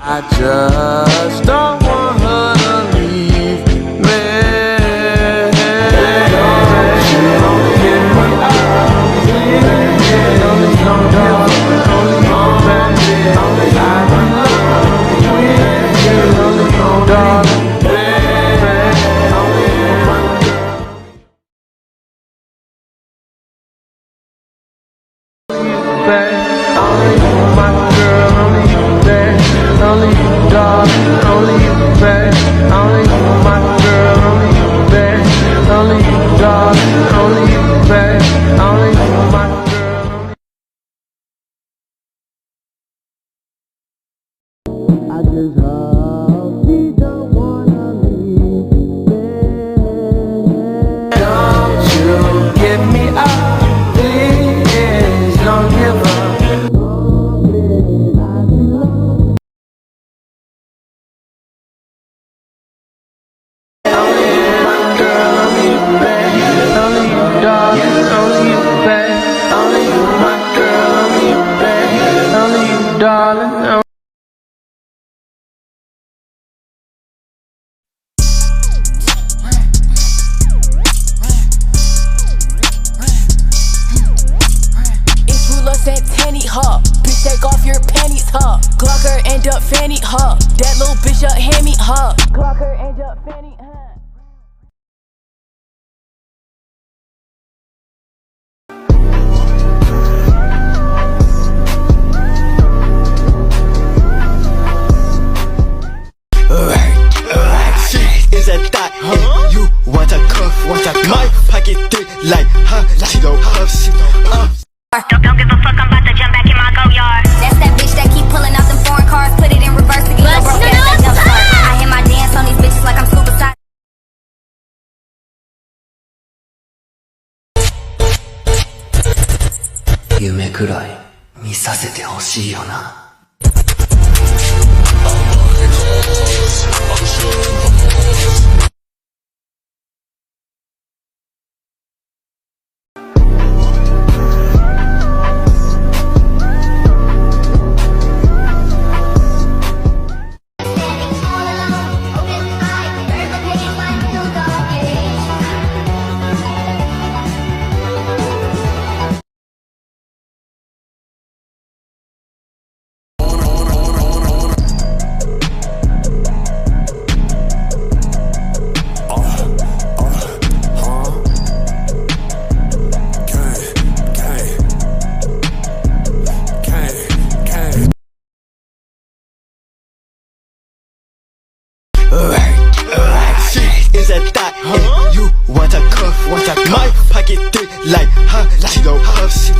I just don't want her to leave me. Don't you get me out, please. Only don't give only on that day. Only I belong with you. Only on darling, baby. Only my girl. Only you, my girl. Only you, babe. Only you, darling. Only you, babe. Only you, my girl. Only you, babe. Only you, darling. Only you, babe. Only you, my girl. I just hope she don't wanna leave me. Don't you get me out, please. Don't give up. Darling, if Rula said penny, huh? Bitch, take off your panties, huh? Glocker end up fanny, huh? That little bitch up hammy, huh? Glocker end up fanny, huh? Is a thought, and you want a cuff, my pocket thick like Cheeto puffs. Don't give a fuck, I'm about to jump back in my go yard. That's that bitch that keep pulling out them foreign cars, put it in reverse to get your broke ass that jump start. I hit my dance on these bitches like I'm super side.夢くらい見させてほしいよな。Is a thought, and you want a cuff, my pocket thick like Cheeto puffs.